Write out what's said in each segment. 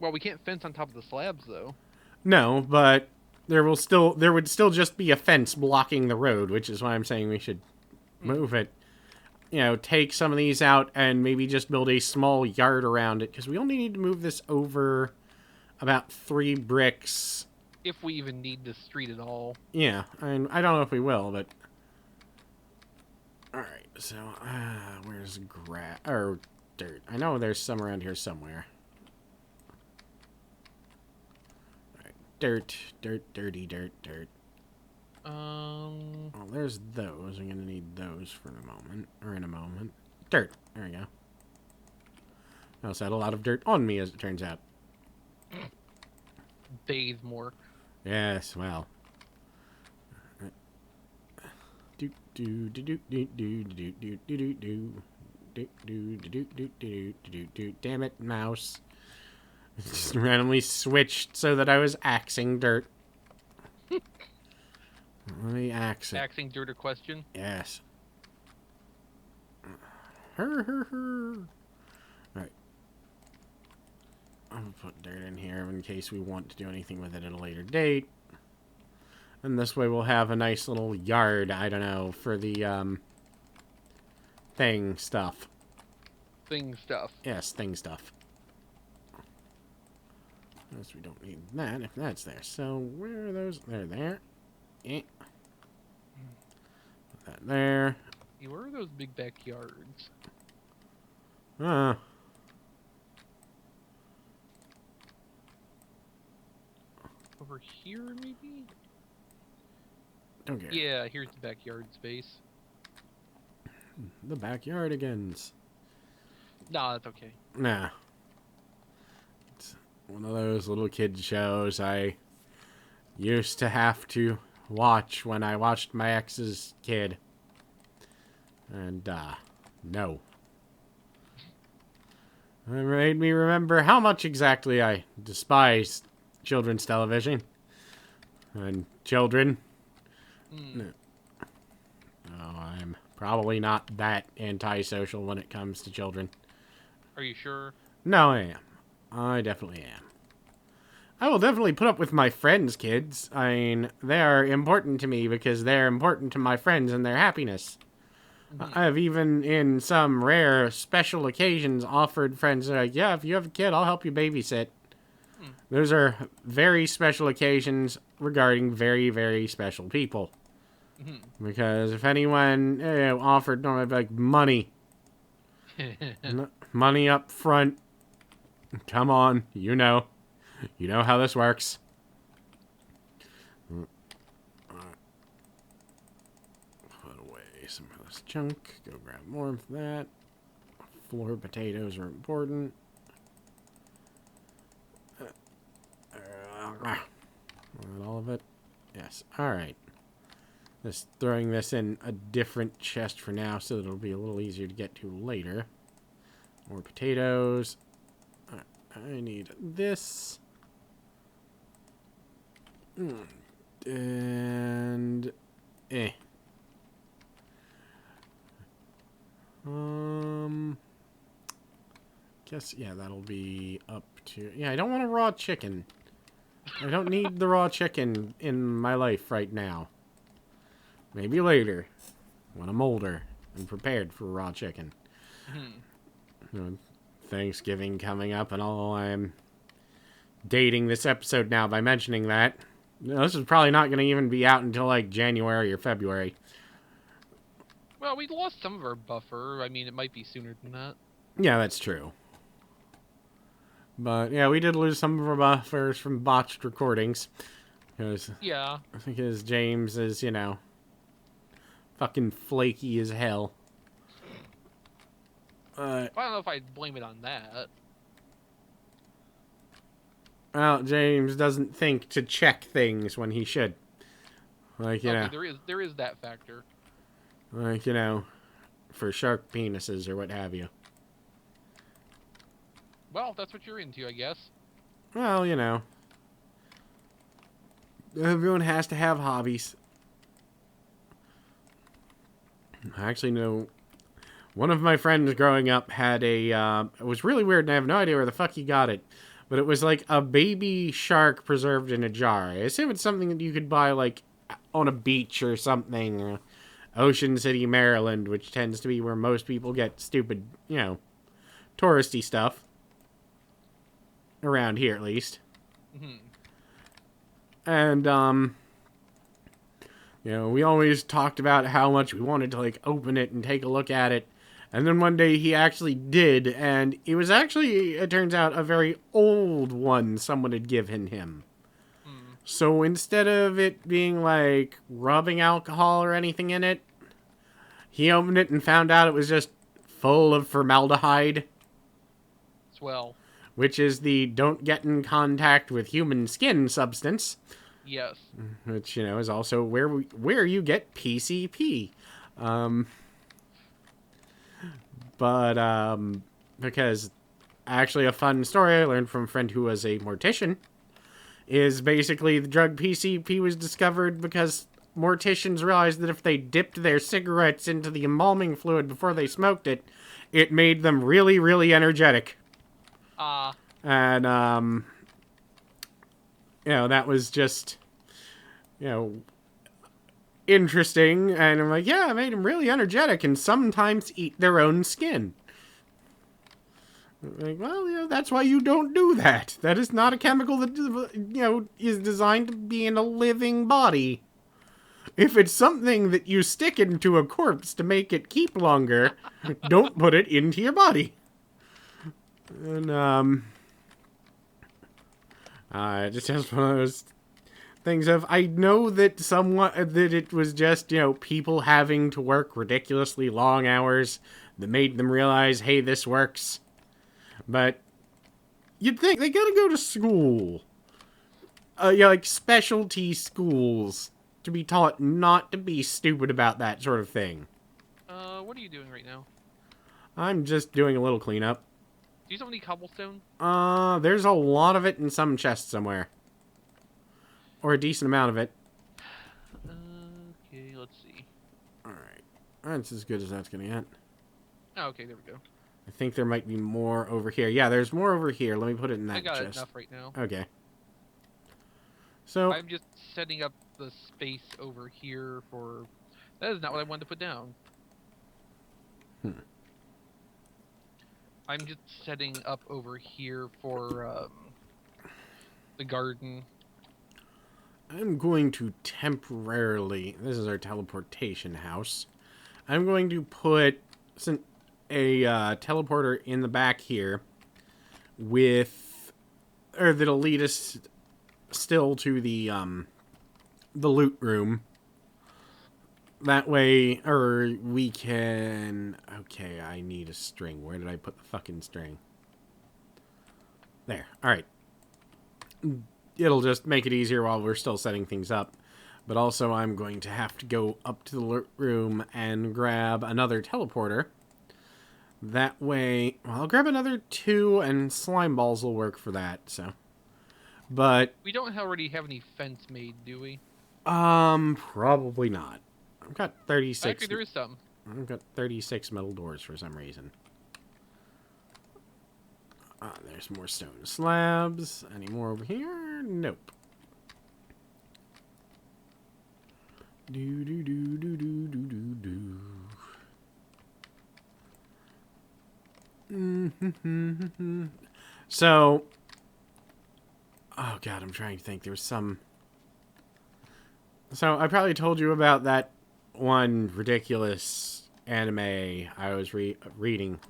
Well, we can't fence on top of the slabs, though. No, but there would still just be a fence blocking the road, which is why I'm saying we should Hmm. move it. Take some of these out and maybe just build a small yard around it, because we only need to move this over about 3 bricks. If we even need this street at all. Yeah, I don't know if we will, but... Alright, so, where's grass? Or dirt. I know there's some around here somewhere. Alright, dirt, dirty dirt. Well, there's those. I'm gonna need those for the moment, or in a moment. Dirt. There we go. I also had a lot of dirt on me, as it turns out. Bathe more. Yes, well. Damn it, mouse. Just randomly switched so that I was axing dirt. Let me axe it. Axing dirt a question. Yes. Alright. I'll put dirt in here in case we want to do anything with it at a later date. And this way we'll have a nice little yard, I don't know, for the, thing stuff. Thing stuff. Yes, thing stuff. Unless we don't need that, if that's there. So, where are those? They're there. Eh. Put that there. Hey, where are those big backyards? Uh. Over here, maybe? Don't care. Yeah, here's the backyard space. The backyardigans. Nah, that's okay. Nah. It's one of those little kid shows I used to have to watch when I watched my ex's kid. And, no. It made me remember how much exactly I despise children's television. And children. No. Oh, I'm probably not that antisocial when it comes to children. Are you sure? No, I am. I definitely am. I will definitely put up with my friends' kids. I mean, they are important to me because they're important to my friends and their happiness. I have even, in some rare special occasions, offered friends, like, yeah, if you have a kid, I'll help you babysit. Those are very special occasions regarding very, very special people. Because if anyone offered like money, money up front, come on, you know how this works. Put away some of this junk. Go grab more of that. Floor potatoes are important. All of it? Yes. Alright. Just throwing this in a different chest for now so that it'll be a little easier to get to later. More potatoes. Right. I need this. And... Guess, yeah, that'll be up to... Yeah, I don't want a raw chicken. I don't need the raw chicken in my life right now. Maybe later, when I'm older and prepared for raw chicken. Thanksgiving coming up and all. I'm dating this episode now by mentioning that. This is probably not going to even be out until like January or February. Well, we lost some of our buffer. I mean, it might be sooner than that. Yeah, that's true. But yeah, we did lose some of our buffers from botched recordings. Yeah. Because James is, fucking flaky as hell. I don't know if I'd blame it on that. Well, James doesn't think to check things when he should. Like, Okay, there is that factor. Like, for shark penises or what have you. Well, that's what you're into, I guess. Well, everyone has to have hobbies. I actually know one of my friends growing up had a... it was really weird, and I have no idea where the fuck he got it. But it was like a baby shark preserved in a jar. I assume it's something that you could buy like on a beach or something. Ocean City, Maryland, which tends to be where most people get stupid, touristy stuff. Around here, at least. Mhm. And, we always talked about how much we wanted to, like, open it and take a look at it. And then one day he actually did, and it was actually, it turns out, a very old one someone had given him. Mm. So instead of it being, like, rubbing alcohol or anything in it, he opened it and found out it was just full of formaldehyde. Swell. Which is the don't get in contact with human skin substance. Yes. Which, is also where you get PCP. Because actually a fun story I learned from a friend who was a mortician is basically the drug PCP was discovered because morticians realized that if they dipped their cigarettes into the embalming fluid before they smoked it, it made them really, really energetic. And, that was just, interesting. And I'm like, yeah, it made them really energetic and sometimes eat their own skin. Like, well, that's why you don't do that. That is not a chemical that, is designed to be in a living body. If it's something that you stick into a corpse to make it keep longer, don't put it into your body. And, just has one of those things of, I know that that it was just, people having to work ridiculously long hours that made them realize, hey, this works. But you'd think they gotta go to school. Like specialty schools to be taught not to be stupid about that sort of thing. What are you doing right now? I'm just doing a little cleanup. Do you have any cobblestone? There's a lot of it in some chest somewhere. Or a decent amount of it. Okay, let's see. Alright. That's as good as that's gonna get. Oh, okay, there we go. I think there might be more over here. Yeah, there's more over here. Let me put it in that I got chest. enough right now. Okay. So... I'm just setting up the space over here for... That is not what I wanted to put down. I'm just setting up over here for the garden. I'm going to temporarily... This is our teleportation house. I'm going to put a teleporter in the back here with... Or that'll lead us still to the loot room. That way, we can... Okay, I need a string. Where did I put the fucking string? There. Alright. It'll just make it easier while we're still setting things up. But also, I'm going to have to go up to the loot room and grab another teleporter. That way... Well, I'll grab another 2, and slime balls will work for that, so... But... We don't already have any fence made, do we? Probably not. I've got 36... Actually, there is some. I've got 36 metal doors for some reason. There's more stone slabs. Any more over here? Nope. Do do do do do do do do. So, oh god, I'm trying to think. There was some. So I probably told you about that one ridiculous anime I was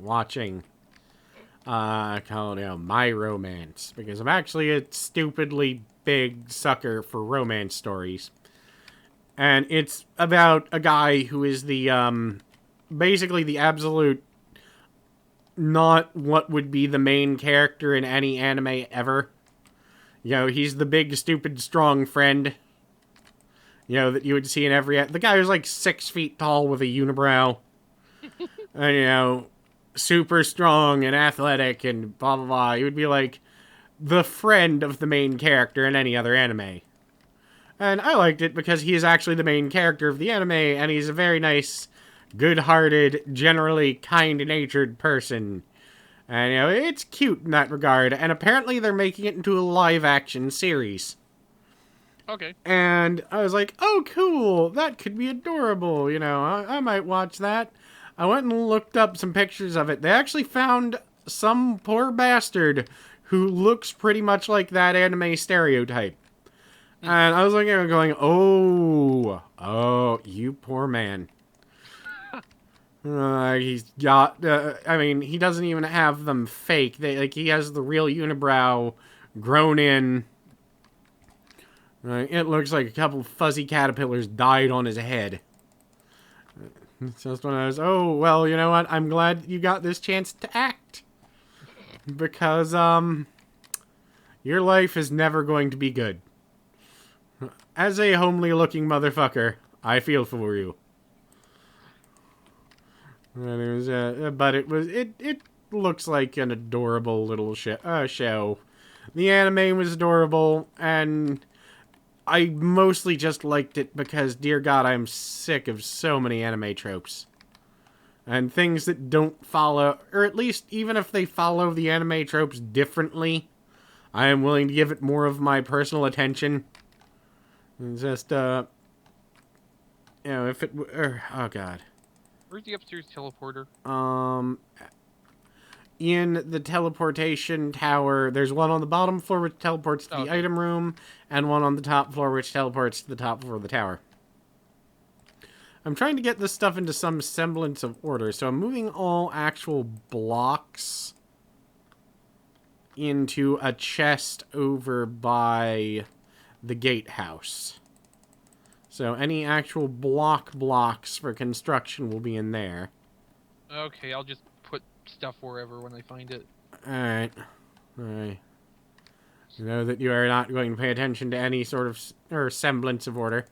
watching. Called My Romance, because I'm actually a stupidly big sucker for romance stories. And it's about a guy who is the, basically the absolute, not what would be the main character in any anime ever. He's the big, stupid, strong friend. That you would see in every... The guy who's like 6 feet tall with a unibrow. And, super strong and athletic and blah, blah, blah. He would be like the friend of the main character in any other anime. And I liked it because he is actually the main character of the anime, and he's a very nice, good-hearted, generally kind-natured person. And, it's cute in that regard. And apparently they're making it into a live-action series. Okay. And I was like, oh, cool. That could be adorable. I might watch that. I went and looked up some pictures of it. They actually found some poor bastard who looks pretty much like that anime stereotype. And I was looking at him going, oh, you poor man. He's got, he doesn't even have them fake. He has the real unibrow grown in. It looks like a couple fuzzy caterpillars died on his head. It's just one of those, oh, well, you know what? I'm glad you got this chance to act. Because, your life is never going to be good. As a homely-looking motherfucker, I feel for you. And it looks like an adorable little show. The anime was adorable, and I mostly just liked it because, dear God, I'm sick of so many anime tropes. And things that don't follow, or at least even if they follow the anime tropes differently, I am willing to give it more of my personal attention. It's just, if it were, oh God. Where's the upstairs teleporter? In the teleportation tower, there's one on the bottom floor which teleports to the item room, and one on the top floor which teleports to the top floor of the tower. I'm trying to get this stuff into some semblance of order, so I'm moving all actual blocks into a chest over by the gatehouse. So any actual blocks for construction will be in there. Okay, I'll just put stuff wherever when I find it. Alright. You know that you are not going to pay attention to any sort of or semblance of order.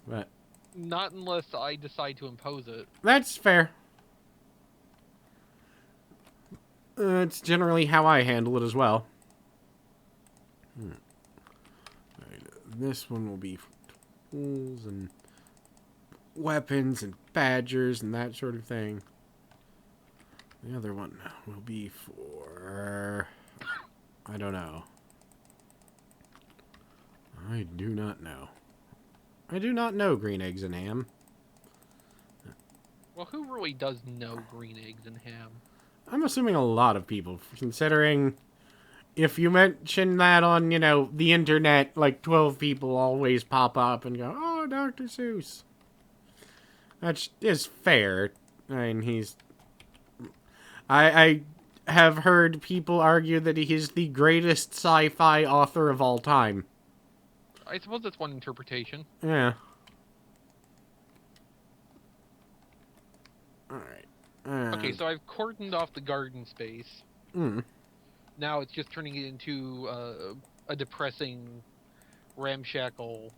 But not unless I decide to impose it. That's fair. It's generally how I handle it as well. Right, this one will be for tools and weapons and badgers and that sort of thing. The other one will be for... I don't know. I do not know. I do not know green eggs and ham. Well, who really does know green eggs and ham? I'm assuming a lot of people, considering if you mention that on, the internet, like 12 people always pop up and go, oh, Dr. Seuss. That is fair. I mean, I have heard people argue that he is the greatest sci-fi author of all time. I suppose that's one interpretation. Yeah. Alright. Okay, so I've cordoned off the garden space. Now it's just turning it into a depressing, ramshackle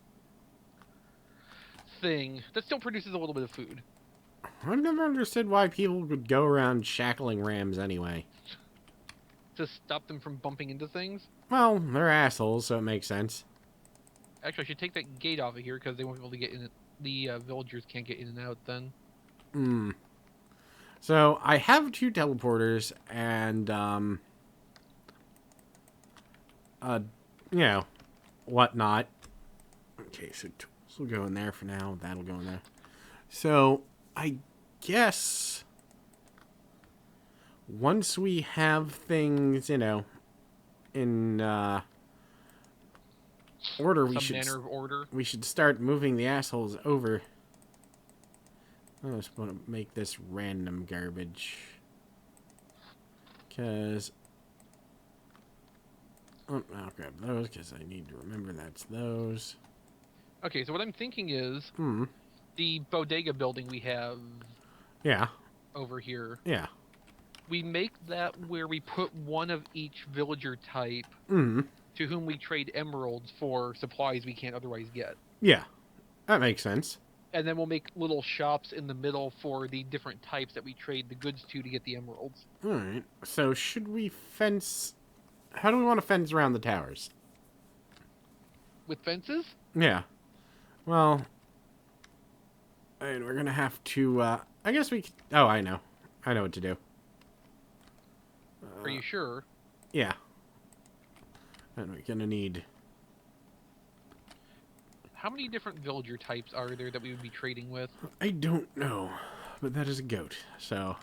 thing that still produces a little bit of food. I've never understood why people would go around shackling rams anyway. To stop them from bumping into things? Well, they're assholes, so it makes sense. Actually, I should take that gate off of here because they won't be able to get in. The villagers can't get in and out then. So, I have 2 teleporters and, whatnot. Okay, so tools will go in there for now. That'll go in there. So, I guess once we have things, in, order, Some manner of order. We should start moving the assholes over. I just want to make this random garbage. Because I'll grab those because I need to remember that's those. Okay, so what I'm thinking is the bodega building we have over here. Yeah. We make that where we put one of each villager type to whom we trade emeralds for supplies we can't otherwise get. Yeah. That makes sense. And then we'll make little shops in the middle for the different types that we trade the goods to get the emeralds. Alright. So should we fence... How do we want to fence around the towers? With fences? Yeah. Well... we're gonna have to, I guess we could... Oh, I know. I know what to do. Are you sure? Yeah. And we're gonna need... How many different villager types are there that we would be trading with? I don't know, but that is a goat, so...